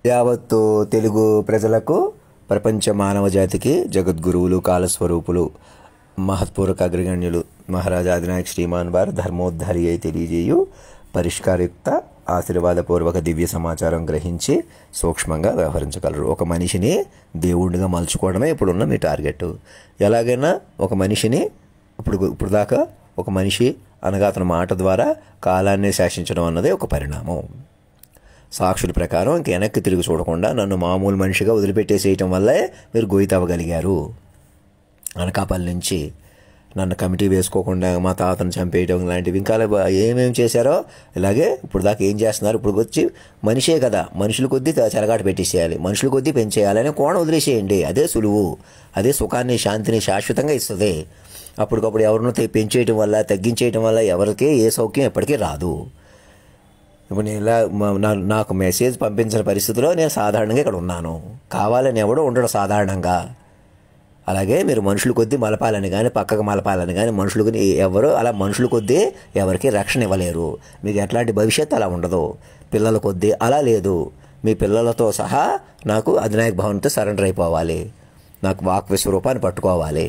యావత్తు తెలుగు ప్రజలకు, ప్రపంచ మానవ జాతికి జగద్గురువులు, కాలస్వరూపులు, మహత్పూర్వక అగ్రగణ్యులు మహారాజా అధినాయక్ శ్రీమాన్ వారు ధర్మోద్ధారి అయి తెలియజేయు పరిష్కారయుక్త ఆశీర్వాదపూర్వక దివ్య సమాచారం గ్రహించి సూక్ష్మంగా వ్యవహరించగలరు. ఒక మనిషిని దేవుడిగా మలుచుకోవడమే ఇప్పుడున్న మీ టార్గెట్. ఎలాగైనా ఒక మనిషిని ఇప్పుడు దాకా ఒక మనిషి అనగా అతని మాట ద్వారా కాలాన్ని శాసించడం అన్నదే ఒక పరిణామం. సాక్షుల ప్రకారం ఇంక వెనక్కి తిరిగి చూడకుండా నన్ను మామూలు మనిషిగా వదిలిపెట్టేసేయటం వల్లే మీరు గొయ్యి తవ్వగలిగారు. అనకాపల్లి నుంచి నన్ను కమిటీ వేసుకోకుండా మా తాతను చంపేయడం లాంటివి ఇంకా ఏమేమి చేశారో ఇలాగే ఇప్పుడు దాకా ఏం చేస్తున్నారు. ఇప్పుడు వచ్చి మనిషే కదా, మనుషుల కొద్దీ చెలగాట పెట్టేసేయాలి, మనుషుల కొద్దీ పెంచేయాలని కోణం వదిలేసేయండి. అదే సులువు, అదే సుఖాన్ని శాంతిని శాశ్వతంగా ఇస్తుంది. అప్పటికప్పుడు ఎవరినో పెంచేయటం వల్ల తగ్గించేయటం వల్ల ఎవరికి ఏ సౌఖ్యం ఎప్పటికీ రాదు. ఇప్పుడు నేను ఇలా నాకు మెసేజ్ పంపించిన పరిస్థితిలో నేను సాధారణంగా ఇక్కడ ఉన్నాను. కావాలని ఎవడో ఉండడు సాధారణంగా. అలాగే మీరు మనుషుల కొద్దీ మలపాలని కానీ పక్కకు మలపాలని కానీ మనుషులకు ఎవరు అలా మనుషుల కొద్దీ ఎవరికి రక్షణ ఇవ్వలేరు. మీకు ఎట్లాంటి భవిష్యత్తు అలా ఉండదు. పిల్లల కొద్దీ అలా లేదు. మీ పిల్లలతో సహా నాకు అధినాయక భవన్తో సరెండర్ అయిపోవాలి. నాకు వాక్ విశ్వరూపాన్ని పట్టుకోవాలి.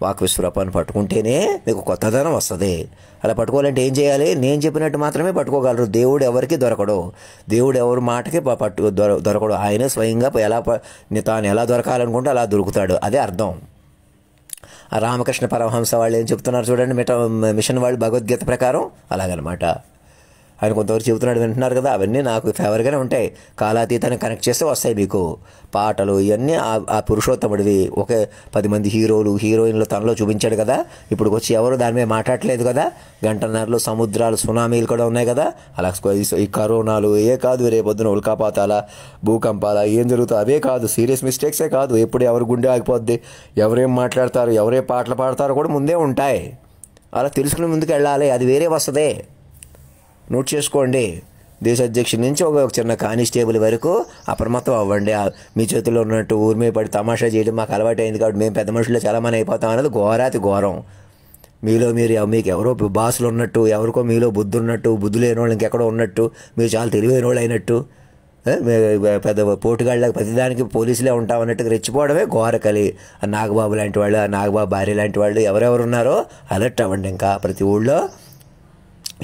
వాక్ విశ్వరూపాన్ని పట్టుకుంటేనే మీకు కొత్తదనం వస్తుంది. అలా పట్టుకోవాలంటే ఏం చేయాలి? నేను చెప్పినట్టు మాత్రమే పట్టుకోగలరు. దేవుడు ఎవరికి దొరకడు. దేవుడు ఎవరి మాటకి దొరకడు. ఆయనే స్వయంగా తాను ఎలా దొరకాలనుకుంటే అలా దొరుకుతాడు. అదే అర్థం. ఆ రామకృష్ణ పరమహంస వాళ్ళు ఏం చెప్తున్నారు చూడండి, మిషన్ వాళ్ళు భగవద్గీత ప్రకారం అలాగనమాట. ఆయన కొంతవరకు చెబుతున్నాడు, వింటున్నారు కదా. అవన్నీ నాకు ఫేవర్గానే ఉంటాయి. కాలాతీతాన్ని కనెక్ట్ చేస్తే వస్తాయి మీకు పాటలు. ఇవన్నీ ఆ పురుషోత్తముడివి. ఒకే 10 మంది హీరోలు హీరోయిన్లు తనలో చూపించాడు కదా. ఇప్పుడు వచ్చి ఎవరు దాని మీద మాట్లాడలేదు కదా. గంటన్నరలో సముద్రాలు సునామీలు కూడా ఉన్నాయి కదా. అలా ఈ కరోనాలు ఏ కాదు, రేపొద్దున ఉల్కాపాతాల భూకంపాల ఏం జరుగుతాయి అవే కాదు, సీరియస్ మిస్టేక్సే కాదు. ఎప్పుడు ఎవరు గుండె ఆగిపోద్ది, ఎవరేం మాట్లాడతారు, ఎవరే పాటలు పాడతారో కూడా ముందే ఉంటాయి. అలా తెలుసుకుని ముందుకు వెళ్ళాలి. అది వేరే వస్తుంది. నోట్ చేసుకోండి. దేశ అధ్యక్షుడి నుంచి ఒక చిన్న కానిస్టేబుల్ వరకు అప్రమత్తం అవ్వండి. మీ చేతుల్లో ఉన్నట్టు ఊరిమే పడి తమాషా చేయడం మాకు అలవాటు అయింది కాబట్టి మేము పెద్ద మనుషుల్లో చాలామంది అయిపోతాం అనేది ఘోరాతి ఘోరం. మీలో మీకు ఎవరో బాసులు ఉన్నట్టు, ఎవరికో మీలో బుద్ధి ఉన్నట్టు, బుద్ధి లేని వాళ్ళు ఇంకెక్కడో ఉన్నట్టు, మీరు చాలా తెలివైన వాళ్ళు అయినట్టు, పెద్ద పోటుగాళ్ళకి ప్రతిదానికి పోలీసులే ఉంటామన్నట్టుగా రెచ్చిపోవడమే ఘోరకలి. నాగబాబు లాంటి వాళ్ళు, నాగబాబు భార్య లాంటి వాళ్ళు ఎవరెవరు ఉన్నారో అలర్ట్ అవ్వండి. ఇంకా ప్రతి ఊళ్ళో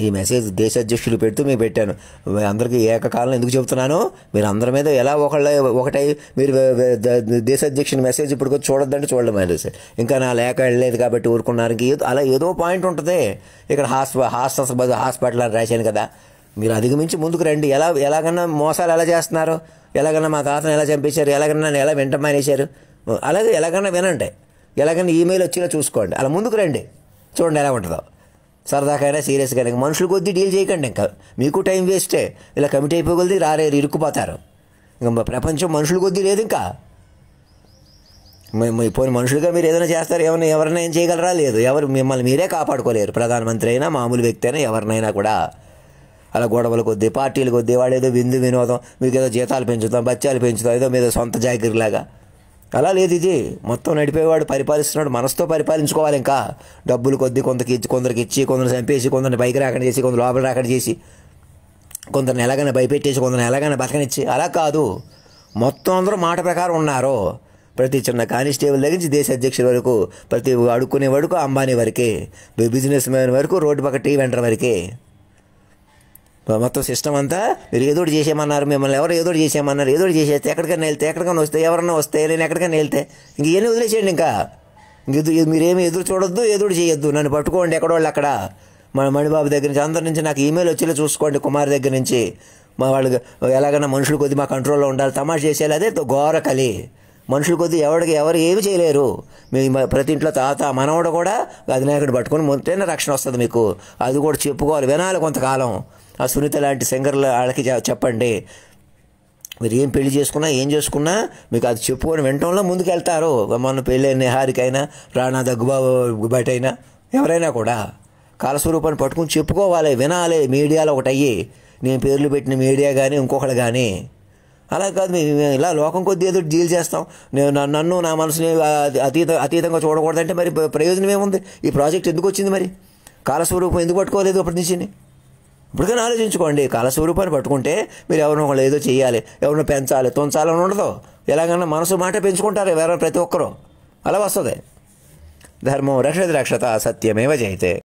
ఈ మెసేజ్ దేశ అధ్యక్షులు పెడుతూ మీకు పెట్టాను. అందరికీ ఏకకాలంలో ఎందుకు చెబుతున్నాను, మీరు అందరి మీద ఎలా ఒకటై మీరు దేశ అధ్యక్షుని మెసేజ్ ఇప్పుడు చూడొద్దంటే చూడడం అనేసి ఇంకా నా లేక వెళ్ళలేదు కాబట్టి ఊరుకున్నారు. అలా ఏదో పాయింట్ ఉంటుంది. ఇక్కడ హాస్పిటల్ అని రాశాను కదా. మీరు అధిగమించి ముందుకు రండి. ఎలాగన్నా మోసాలు ఎలా చేస్తున్నారు, ఎలాగన్నా మా తాతను ఎలా చంపేశారు, ఎలాగన్నా నన్ను ఎలా వెంట మానేశారు, అలాగే ఎలాగన్నా వినండి. ఎలాగన్నా ఈమెయిల్ వచ్చినా చూసుకోండి. అలా ముందుకు రండి, చూడండి ఎలా ఉంటుందో. సరదాకైనా సీరియస్గా మనుషుల కొద్దీ డీల్ చేయకండి. ఇంకా మీకు టైం వేస్టే. ఇలా కమిటీ అయిపోగలిది రారేరు, ఇరుక్కుపోతారు. ఇంకా ప్రపంచం మనుషుల కొద్దీ లేదు. ఇంకా పోయిన మనుషులుగా మీరు ఏదైనా చేస్తారు, ఎవరైనా ఏం చేయగలరా? లేదు. ఎవరు మిమ్మల్ని మీరే కాపాడుకోలేరు. ప్రధానమంత్రి అయినా మామూలు వ్యక్తి అయినా ఎవరినైనా కూడా అలా గొడవల కొద్దీ పార్టీల కొద్దీ వాడు ఏదో వినోదం, మీకు ఏదో జీతాలు పెంచుతాం, బత్యాలు పెంచుతాం, ఏదో మీద సొంత జాగిరిలాగా అలా లేదు. ఇది మొత్తం నడిపేవాడు పరిపాలిస్తున్నాడు. మనసుతో పరిపాలించుకోవాలి. ఇంకా డబ్బులు కొద్దీ కొందరికి ఇచ్చి కొందరు చంపేసి, కొందరిని పైకి రాకుండా చేసి, కొందరు లోపల రాకుండా చేసి, కొందరిని ఎలాగైనా భయపెట్టేసి, కొందరిని ఎలాగైనా బతకనిచ్చి అలా కాదు. మొత్తం అందరూ మాట ప్రకారం ఉన్నారు. ప్రతి చిన్న కానిస్టేబుల్ దగ్గర నుంచి దేశ అధ్యక్షుల వరకు, ప్రతి అడుక్కునే వరకు అంబానీ వరకే, బిజినెస్ మ్యాన్ వరకు, రోడ్డు పక్క టీ వెండర్ వరకే మొత్తం సిస్టమ్ అంతా. మీరు ఏదోటి చేసేయమన్నారు, మిమ్మల్ని ఎవరు ఏదోటి చేసేయమన్నారు. ఏదోటి చేసేస్తే ఎక్కడికైనా వెళ్తే, ఎక్కడికైనా వస్తే, ఎవరన్నా వస్తే, నేను ఎక్కడికైనా వెళ్తే ఇంక ఇవన్నీ వదిలేసేయండి. ఇంకా మీరేమి ఎదురు చూడొద్దు, ఎదురు చేయొద్దు. నన్ను పట్టుకోండి ఎక్కడోళ్ళు అక్కడ. మణిబాబు దగ్గర నుంచి అందరి నుంచి నాకు ఈమెయిల్ వచ్చేలా చూసుకోండి. కుమార్ దగ్గర నుంచి మా వాళ్ళు ఎలాగైనా మనుషుల కొద్ది మా కంట్రోల్లో ఉండాలి. తమాషా చేసేయాలి. అదే ఘోరకలి. మనుషుల కొద్ది ఎవరు ఏమి చేయలేరు. మీ ప్రతి ఇంట్లో తాత మనవడు కూడా అధినాయకుడు పట్టుకొని మొత్తైనా రక్షణ వస్తుంది మీకు. అది కూడా చెప్పుకోవాలి, వినాలి కొంతకాలం. ఆ సునీత లాంటి సింగర్ల వాళ్ళకి చెప్పండి. మీరు ఏం పెళ్లి చేసుకున్నా ఏం చేసుకున్నా మీకు అది చెప్పుకొని వినటంలో ముందుకు వెళ్తారు. మన పెళ్ళైన నిహారికైనా, రాణా దగ్గుబాబు బయట అయినా ఎవరైనా కూడా కాలస్వరూపాన్ని పట్టుకుని చెప్పుకోవాలి, వినాలి. మీడియాలో ఒకటి అయ్యి నేను పేర్లు పెట్టిన మీడియా కానీ ఇంకొకటి కానీ అలా కాదు. మేము ఇలా లోకం కొద్దీ ఏదో డీల్ చేస్తాం. నన్ను నా మనసుని అతీతంగా చూడకూడదంటే మరి ప్రయోజనం ఏముంది? ఈ ప్రాజెక్ట్ ఎందుకు వచ్చింది? మరి కాలస్వరూపం ఎందుకు పట్టుకోలేదు అప్పటి నుంచి? ఇప్పటికైనా ఆలోచించుకోండి. కాలస్వరూపాన్ని పట్టుకుంటే మీరు ఎవరినో ఒకళ్ళు ఏదో చేయాలి, ఎవరినో పెంచాలి, తొంచాలని ఉండదు. ఎలాగన్నా మనసు మాట పెంచుకుంటారు ఎవరైనా ప్రతి ఒక్కరూ. అలా వస్తుంది. ధర్మం రక్షతి రక్షత సత్యమేవ జయతే.